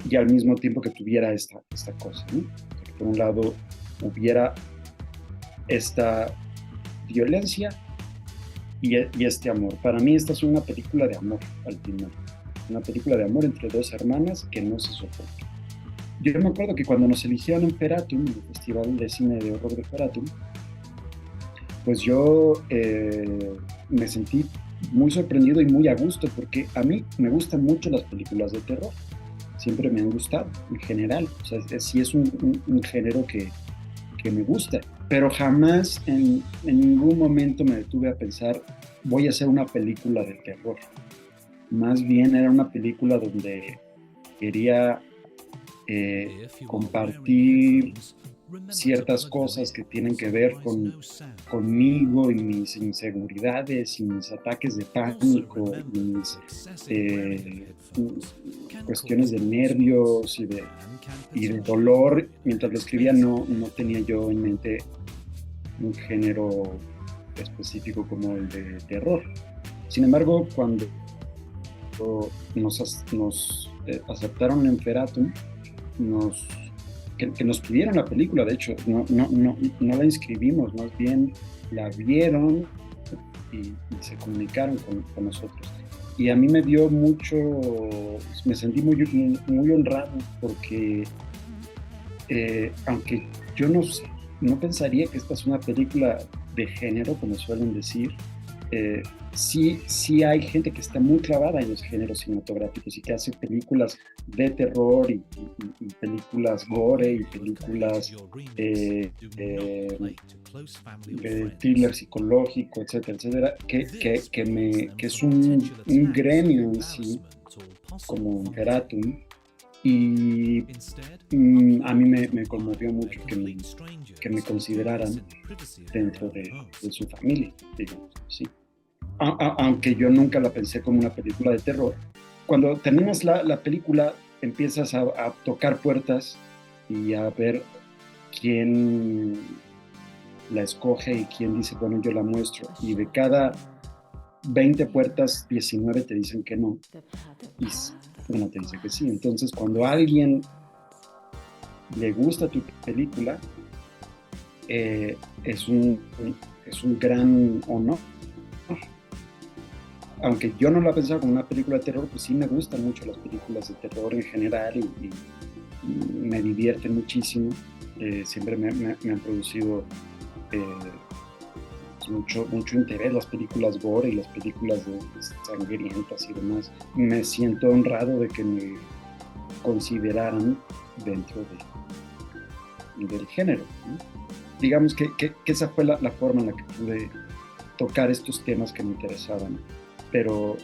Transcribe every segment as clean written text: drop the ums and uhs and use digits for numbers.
y al mismo tiempo que tuviera esta cosa, ¿no? Que por un lado hubiera esta violencia y este amor. Para mí esta es una película de amor al final, una película de amor entre dos hermanas que no se soportan. Yo me acuerdo que cuando nos eligieron en Feratum, en el Festival de Cine de Horror de Feratum, pues yo me sentí muy sorprendido y muy a gusto, porque a mí me gustan mucho las películas de terror, siempre me han gustado en general, o sea, sí es un género que me gusta, pero jamás en ningún momento me detuve a pensar, voy a hacer una película de terror. Más bien era una película donde quería compartir ciertas cosas que tienen que ver conmigo y mis inseguridades y mis ataques de pánico, y mis eh, cuestiones de nervios y de dolor. Mientras lo escribía no tenía yo en mente un género específico como el de terror. Sin embargo, cuando nos aceptaron en Feratum, nos, que nos pidieron la película, de hecho, no la inscribimos, más bien la vieron y se comunicaron con nosotros. Y a mí me dio mucho, me sentí muy honrado porque aunque yo no pensaría que esta es una película de género, como suelen decir, eh, sí hay gente que está muy clavada en los géneros cinematográficos y que hace películas de terror y películas gore y películas de thriller psicológico, etcétera, etcétera, que es un gremio en sí, como Imperatum, y a mí me conmovió mucho que me consideraran dentro de su familia, digamos, sí. Aunque yo nunca la pensé como una película de terror. Cuando terminas la película, empiezas a tocar puertas y a ver quién la escoge y quién dice, bueno, yo la muestro. Y de cada 20 puertas, 19 te dicen que no, y una te dice que sí. Entonces, cuando a alguien le gusta tu película, eh, es, un, es un gran honor. Aunque yo no la pensaba como una película de terror, pues sí me gustan mucho las películas de terror en general y me divierten muchísimo. Siempre me han producido eh, mucho interés las películas gore y las películas de sangrientas y demás. Me siento honrado de que me consideraran dentro del género, ¿no? Digamos que esa fue la forma en la que pude tocar estos temas que me interesaban, pero,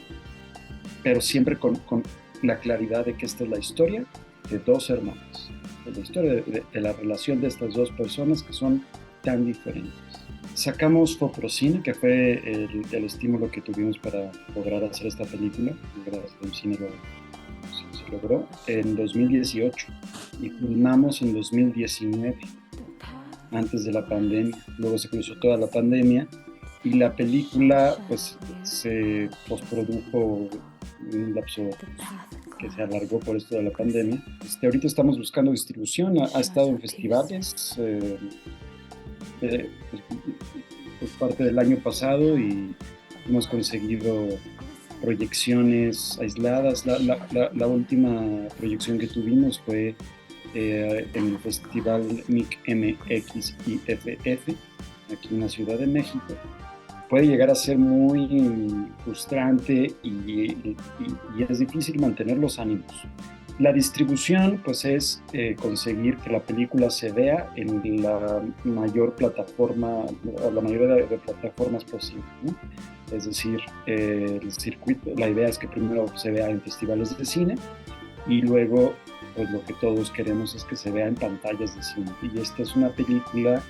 pero siempre con la claridad de que esta es la historia de dos hermanos, de la historia de la relación de estas dos personas que son tan diferentes. Sacamos Foprocine, que fue el estímulo que tuvimos para lograr hacer esta película, gracias a un cine se logró, en 2018 y filmamos en 2019, antes de la pandemia. Luego se cruzó toda la pandemia y la película pues se postprodujo en un lapso que se alargó por esto de la pandemia. Ahorita estamos buscando distribución, ha estado en festivales pues, pues parte del año pasado y hemos conseguido proyecciones aisladas. La última proyección que tuvimos fue en el festival MIC MX y FF aquí en la Ciudad de México. Puede llegar a ser muy frustrante y es difícil mantener los ánimos. La distribución, pues, es conseguir que la película se vea en la mayor plataforma, o la mayoría de plataformas posible, ¿no? Es decir, el circuito, la idea es que primero se vea en festivales de cine y luego, pues lo que todos queremos es que se vea en pantallas de cine. Y esta es una película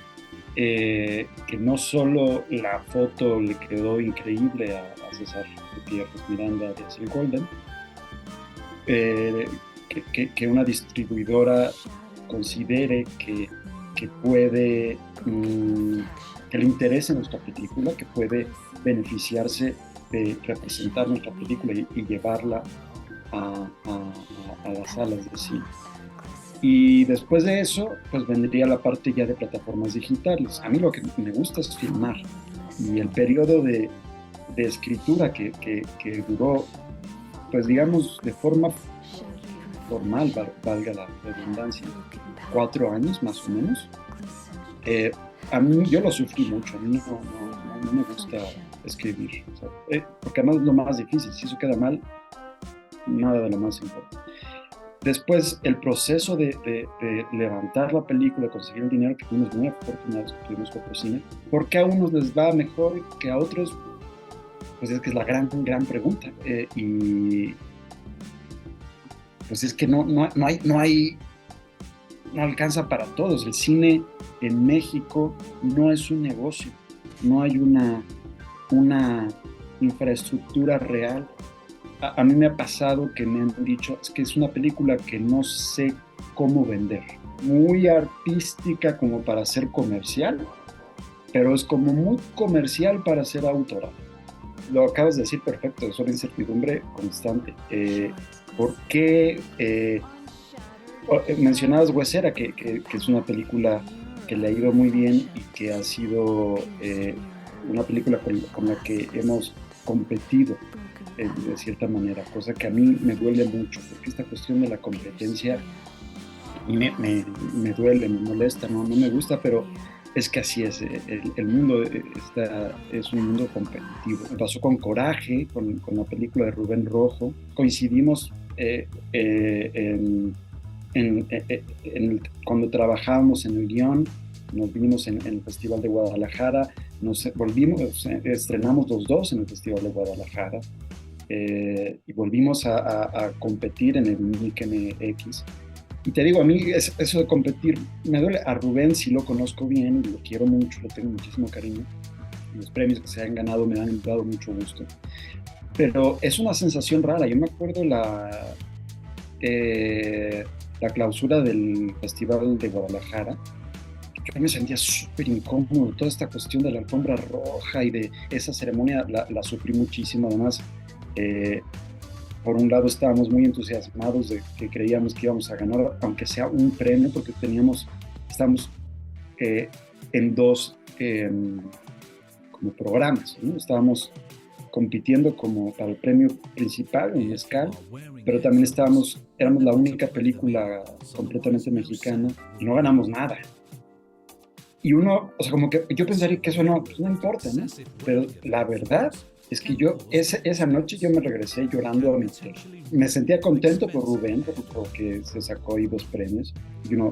que no solo la foto le quedó increíble a César Gutiérrez Miranda de Ansel Golden, eh, que una distribuidora considere que puede, que le interese nuestra película, que puede beneficiarse de representar nuestra película y llevarla a las salas de cine. Y después de eso, pues vendría la parte ya de plataformas digitales. A mí lo que me gusta es filmar. Y el periodo de escritura que duró, pues digamos, de forma formal, valga la redundancia, 4 años más o menos, eh, a mí yo lo sufrí mucho. A mí no me gusta escribir, o sea, porque además es lo más difícil. Si eso queda mal, nada de lo más importante. Después, el proceso de levantar la película, conseguir el dinero, que fuimos muy afortunados que tuvimos Coprocine, ¿por qué a unos les va mejor que a otros? Pues es que es la gran pregunta. Y pues es que no alcanza para todos. El cine en México no es un negocio, no hay una infraestructura real. A mí me ha pasado que me han dicho, es que es una película que no sé cómo vender. Muy artística como para ser comercial, pero es como muy comercial para ser autoral. Lo acabas de decir perfecto, es una incertidumbre constante. ¿Por qué mencionabas Huesera, que es una película que le ha ido muy bien y que ha sido una película con la que hemos competido de cierta manera, cosa que a mí me duele mucho, porque esta cuestión de la competencia me duele, me molesta, no me gusta, pero es que así es, el mundo es un mundo competitivo. Me pasó con Coraje, con la película de Rubén Rojo, coincidimos cuando trabajábamos en el guión, nos vimos en el Festival de Guadalajara, volvimos, estrenamos los dos en el Festival de Guadalajara, y volvimos a competir en el MIC MX. Y te digo, a mí eso de competir me duele. A Rubén sí lo conozco bien, lo quiero mucho, le tengo muchísimo cariño. Los premios que se han ganado me han dado mucho gusto. Pero es una sensación rara. Yo me acuerdo la clausura del Festival de Guadalajara. Yo me sentía súper incómodo. Toda esta cuestión de la alfombra roja y de esa ceremonia la sufrí muchísimo. Además, por un lado estábamos muy entusiasmados de que creíamos que íbamos a ganar, aunque sea un premio, porque estamos en dos como programas, ¿no? Estábamos compitiendo como para el premio principal en Mezcal, pero también éramos la única película completamente mexicana y no ganamos nada. Y uno, o sea, como que yo pensaría que eso pues no importa, ¿no? Pero la verdad es que esa noche yo me regresé llorando a mi hotel. Me sentía contento por Rubén, porque se sacó ahí 2 premios, y uno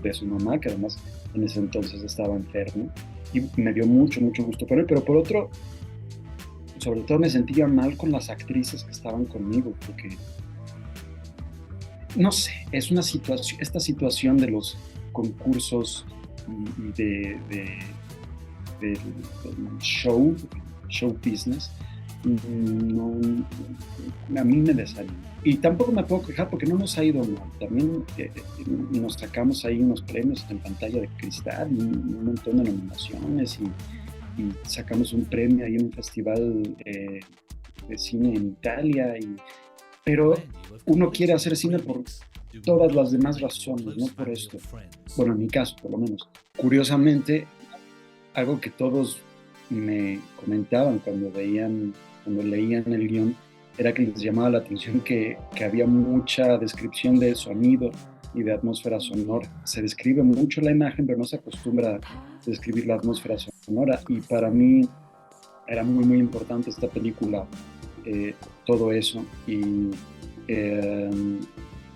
de su mamá, que además en ese entonces estaba enfermo, y me dio mucho gusto por él, pero por otro, sobre todo me sentía mal con las actrices que estaban conmigo, porque, no sé, es esta situación de los concursos y del show business, no, a mí me desanima. Y tampoco me puedo quejar porque no nos ha ido mal. También nos sacamos ahí unos premios en pantalla de cristal, un montón de nominaciones y sacamos un premio ahí en un festival de cine en Italia. Pero uno quiere hacer cine por todas las demás razones, no por esto. Bueno, en mi caso, por lo menos. Curiosamente, algo que todos me comentaban cuando leían el guión, era que les llamaba la atención que había mucha descripción de sonido y de atmósfera sonora. Se describe mucho la imagen, pero no se acostumbra a describir la atmósfera sonora. Y para mí era muy importante esta película, todo eso. Y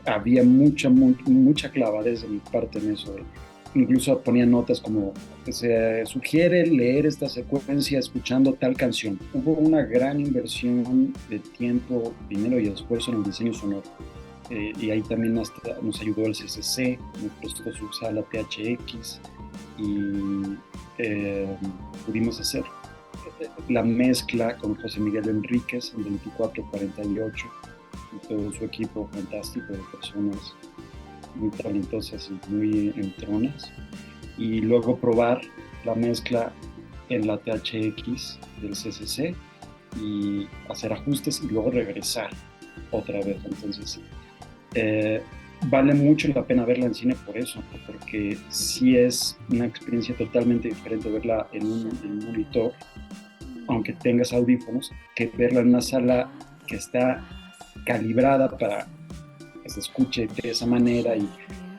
había mucha clavadez de mi parte en eso. Incluso ponía notas como se sugiere leer esta secuencia escuchando tal canción. Hubo una gran inversión de tiempo, dinero y esfuerzo en el diseño sonoro. Y ahí también nos ayudó el CCC, nos prestó su sala THX y pudimos hacer la mezcla con José Miguel Enríquez en 2448 y todo su equipo fantástico de personas muy talentosas y muy entronas, y luego probar la mezcla en la THX del CCC y hacer ajustes y luego regresar. otra vez. Entonces, vale mucho la pena verla en cine por eso, porque sí es una experiencia totalmente diferente verla en un monitor, aunque tengas audífonos, que verla en una sala que está calibrada para que se escuche de esa manera y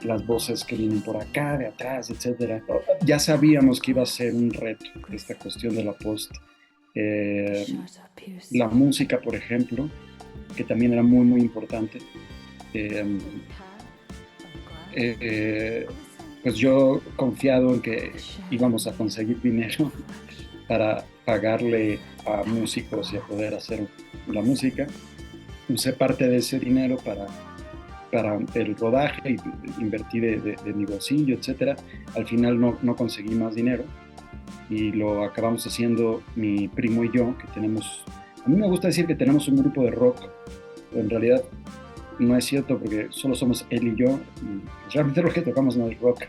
las voces que vienen por acá, de atrás, etcétera. Ya sabíamos que iba a ser un reto esta cuestión de la post. Eh, la música, por ejemplo, que también era muy, muy importante. Eh, eh, pues yo confiado en que íbamos a conseguir dinero para pagarle a músicos y a poder hacer la música. Usé parte de ese dinero para el rodaje y invertí de mi bolsillo, etcétera. Al final no conseguí más dinero y lo acabamos haciendo mi primo y yo, que tenemos, a mí me gusta decir que tenemos un grupo de rock, pero en realidad no es cierto porque solo somos él y yo, y realmente lo que tocamos no es rock,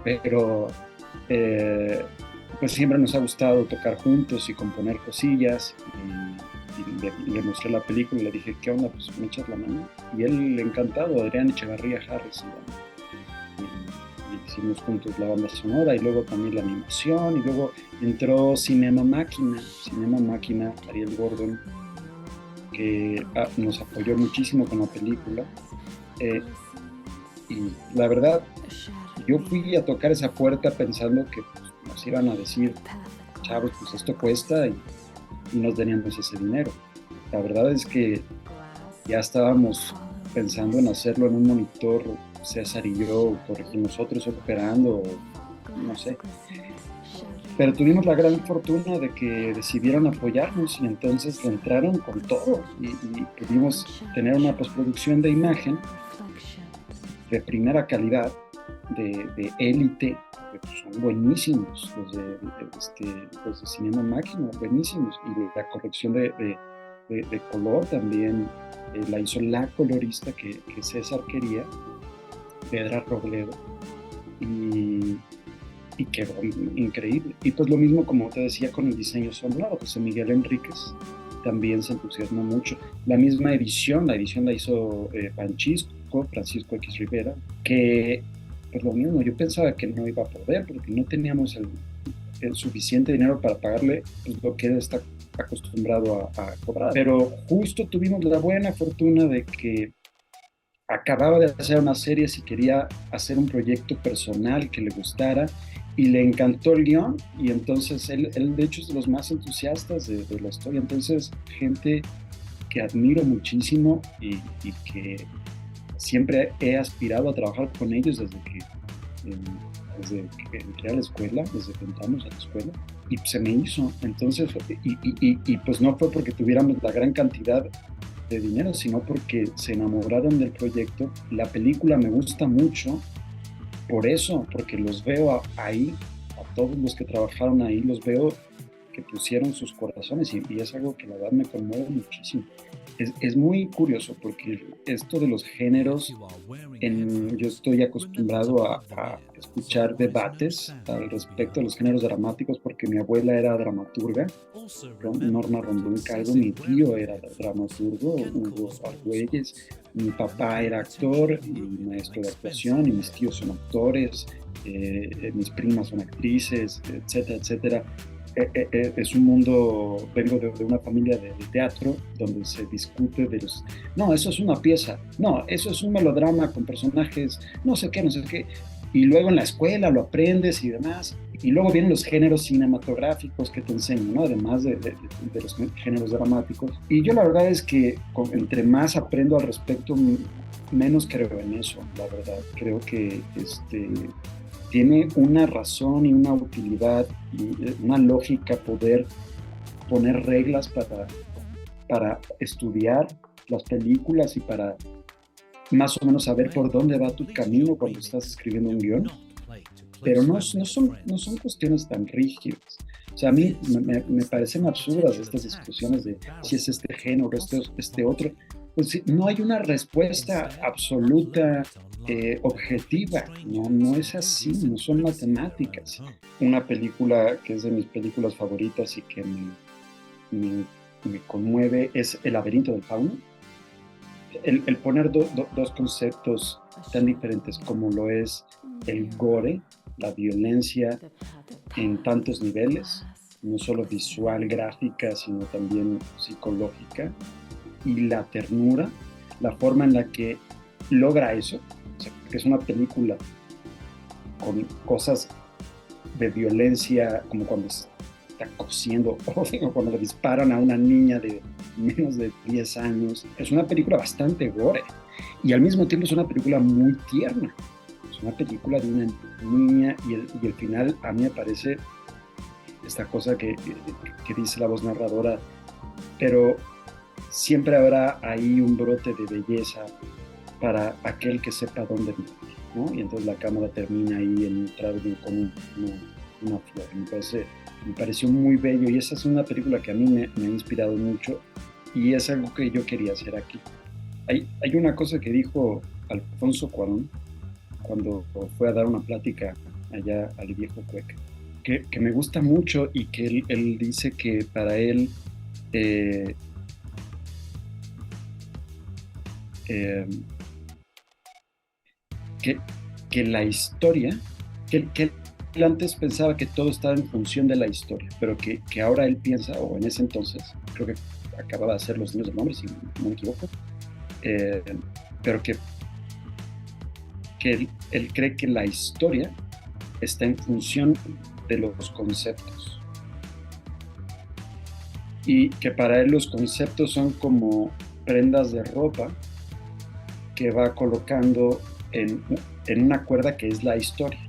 pero eh, pues siempre nos ha gustado tocar juntos y componer cosillas y le mostré la película y le dije, ¿qué onda? Pues me echas la mano. Y él le encantado, Adrián Echevarría Harris. Y hicimos juntos la banda sonora y luego también la animación y luego entró Cinema Máquina, Ariel Gordon, que nos apoyó muchísimo con la película. Eh, y la verdad, yo fui a tocar esa puerta pensando que pues, nos iban a decir, chavos, pues esto cuesta y nos teníamos ese dinero. La verdad es que ya estábamos pensando en hacerlo en un monitor, César y yo, corregimos nosotros operando, no sé. Pero tuvimos la gran fortuna de que decidieron apoyarnos y entonces le entraron con todo y pudimos tener una postproducción de imagen de primera calidad, de élite, que son buenísimos los de Cinema Máquina, buenísimos, y la corrección de color también la hizo la colorista que César quería, Pedra Robledo, y, y quedó increíble. Y pues lo mismo, como te decía, con el diseño sonoro, José Miguel Enríquez también se entusiasmó mucho. La misma edición, la edición la hizo Francisco X Rivera, que pues lo mismo, yo pensaba que no iba a poder porque no teníamos el suficiente dinero para pagarle pues, lo que él está acostumbrado a cobrar. Pero justo tuvimos la buena fortuna de que acababa de hacer una serie, si quería hacer un proyecto personal que le gustara y le encantó el guión y entonces él de hecho es de los más entusiastas de la historia, entonces gente que admiro muchísimo y que siempre he aspirado a trabajar con ellos desde que entré a la escuela, desde que entramos a la escuela y se me hizo, entonces y pues no fue porque tuviéramos la gran cantidad de dinero, sino porque se enamoraron del proyecto. La película me gusta mucho por eso, porque los veo ahí, a todos los que trabajaron ahí, los veo que pusieron sus corazones y es algo que la verdad me conmueve muchísimo. Es muy curioso porque esto de los géneros, yo estoy acostumbrado a escuchar debates al respecto de los géneros dramáticos porque mi abuela era dramaturga, Norma Rondón Calvo, mi tío era dramaturgo, Hugo Argüelles, mi papá era actor y maestro de actuación y mis tíos son actores, mis primas son actrices, etcétera, etcétera. Es un mundo, vengo de una familia de teatro donde se discute de los, no, eso es una pieza, no, eso es un melodrama con personajes, no sé qué, no sé qué, y luego en la escuela lo aprendes y demás, y luego vienen los géneros cinematográficos que te enseñan, ¿no? Además de los géneros dramáticos, y yo la verdad es que entre más aprendo al respecto, menos creo en eso, la verdad, creo que tiene una razón y una utilidad y una lógica poder poner reglas para estudiar las películas y para más o menos saber por dónde va tu camino cuando estás escribiendo un guión, pero no son cuestiones tan rígidas. O sea, a mí me parecen absurdas estas discusiones de si es este género, este otro. Pues sí, no hay una respuesta absoluta, objetiva, no es así, no son matemáticas. Una película que es de mis películas favoritas y que me conmueve es El laberinto del fauno. el poner dos conceptos tan diferentes como lo es el gore, la violencia en tantos niveles, no solo visual, gráfica, sino también psicológica, y la ternura, la forma en la que logra eso, o sea, que es una película con cosas de violencia, como cuando se está cosiendo o cuando le disparan a una niña de menos de 10 años. Es una película bastante gore y al mismo tiempo es una película muy tierna. Es una película de una niña y el final a mí me parece esta cosa que dice la voz narradora, pero siempre habrá ahí un brote de belleza para aquel que sepa dónde vivir, ¿no? Y entonces la cámara termina ahí en un tráiler con una flor. Me pareció muy bello y esa es una película que a mí me ha inspirado mucho y es algo que yo quería hacer aquí. Hay una cosa que dijo Alfonso Cuarón cuando fue a dar una plática allá al viejo Cueca, que me gusta mucho y que él dice que para él eh, eh, que, que la historia, que él antes pensaba que todo estaba en función de la historia, pero que ahora él piensa, o en ese entonces, creo que acababa de hacer Los Niños del Nombre, si no me equivoco, eh, pero que él cree que la historia está en función de los conceptos y que para él los conceptos son como prendas de ropa que va colocando en una cuerda que es la historia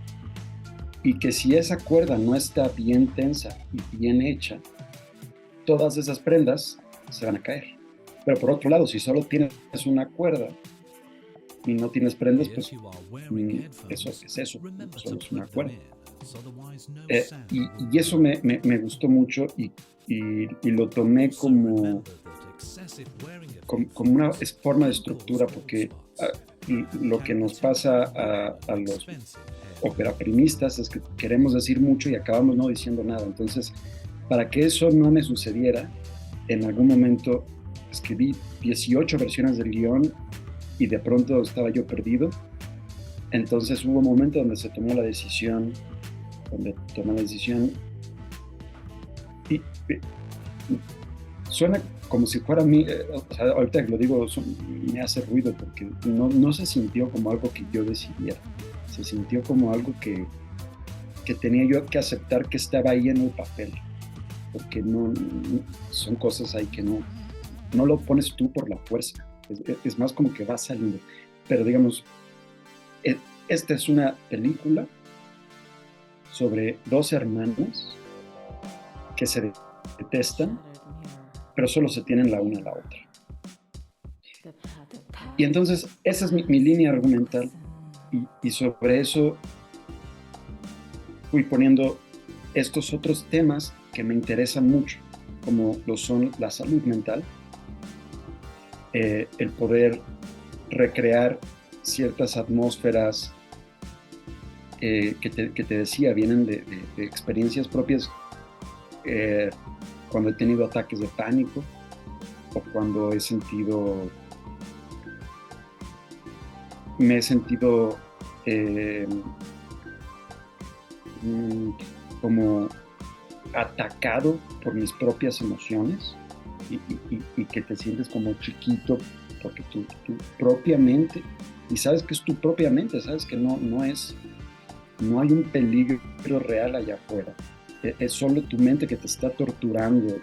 y que si esa cuerda no está bien tensa y bien hecha, todas esas prendas se van a caer. Pero por otro lado, si solo tienes una cuerda y no tienes prendas, pues eso es eso, solo es una cuerda. Y eso me gustó mucho y lo tomé como una forma de estructura, porque lo que nos pasa a los operaprimistas es que queremos decir mucho y acabamos no diciendo nada. Entonces, para que eso no me sucediera, en algún momento escribí 18 versiones del guión y de pronto estaba yo perdido. Entonces hubo un momento donde se tomó la decisión, y suena como si fuera a mí, o sea, ahorita que lo digo me hace ruido porque no se sintió como algo que yo decidiera, se sintió como algo que tenía yo que aceptar que estaba ahí en el papel, porque son cosas ahí que no lo pones tú por la fuerza, es más como que va saliendo. Pero digamos, esta es una película sobre dos hermanos que se detestan, pero solo se tienen la una a la otra. Y entonces esa es mi línea argumental y sobre eso fui poniendo estos otros temas que me interesan mucho, como lo son la salud mental, el poder recrear ciertas atmósferas que te decía, vienen de experiencias propias, cuando he tenido ataques de pánico o cuando me he sentido como atacado por mis propias emociones y que te sientes como chiquito porque tu propia mente, y sabes que es tu propia mente, sabes que no hay un peligro real allá afuera, es solo tu mente que te está torturando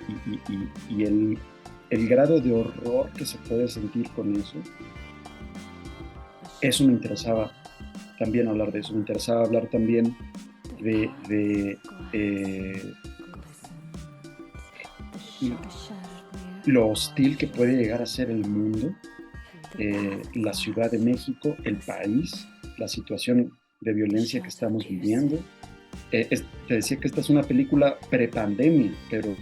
y el grado de horror que se puede sentir con eso me interesaba también hablar de eso, me interesaba hablar también de lo hostil que puede llegar a ser el mundo, la Ciudad de México, el país, la situación de violencia que estamos viviendo. Te decía que esta es una película prepandemia, pero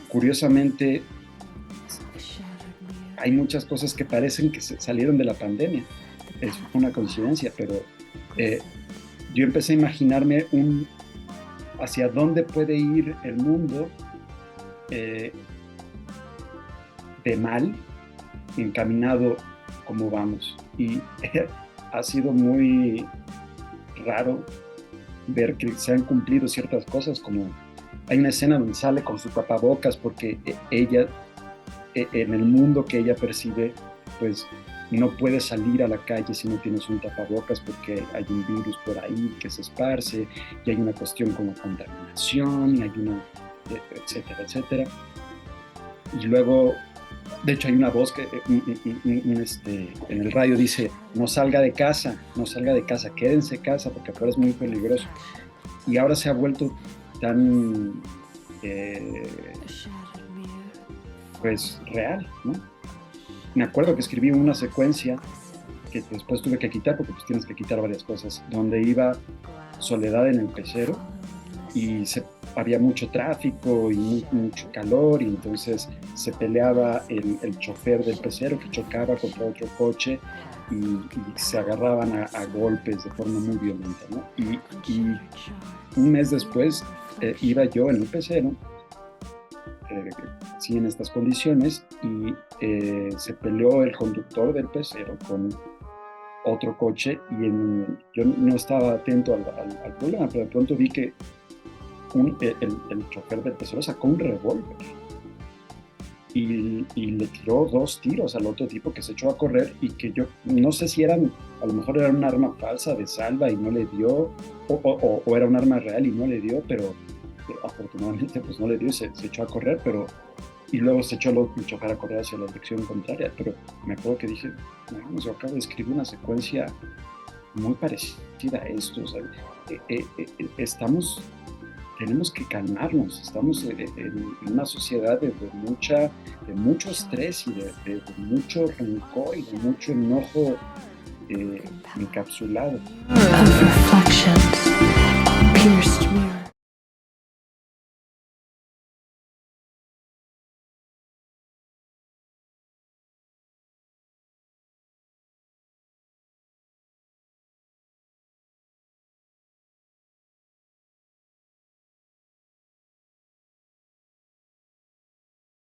curiosamente hay muchas cosas que parecen que salieron de la pandemia. Es una coincidencia, pero yo empecé a imaginarme hacia dónde puede ir el mundo de mal encaminado como vamos. Y ha sido muy raro ver que se han cumplido ciertas cosas, como hay una escena donde sale con su tapabocas porque ella, en el mundo que ella percibe, pues no puedes salir a la calle si no tienes un tapabocas porque hay un virus por ahí que se esparce y hay una cuestión con la contaminación y hay una, etcétera, etcétera. Y luego, de hecho, hay una voz que en el radio dice, no salga de casa, no salga de casa, quédense en casa porque afuera es muy peligroso. Y ahora se ha vuelto tan, eh, pues, real, ¿no? Me acuerdo que escribí una secuencia que después tuve que quitar, porque pues tienes que quitar varias cosas, donde iba Soledad en el pecero y había mucho tráfico y mucho calor, y entonces se peleaba el chofer del pecero que chocaba contra otro coche y se agarraban a golpes de forma muy violenta, ¿no? Y un mes después iba yo en el pecero, sí, en estas condiciones, y se peleó el conductor del pecero con otro coche y yo no estaba atento al problema, pero de pronto vi que el chofer del pecero sacó un revólver y le tiró 2 tiros al otro tipo que se echó a correr y que yo no sé si a lo mejor era un arma falsa de salva y no le dio, o era un arma real y no le dio, pero afortunadamente pues no le dio y se echó a correr, y luego se echó el chofer a correr hacia la dirección contraria, pero me acuerdo que dije, no, yo acabo de escribir una secuencia muy parecida a esto, o sea, tenemos que calmarnos, estamos en una sociedad de mucho estrés y de mucho rencor y de mucho enojo encapsulado. Of reflections, pierced mirror.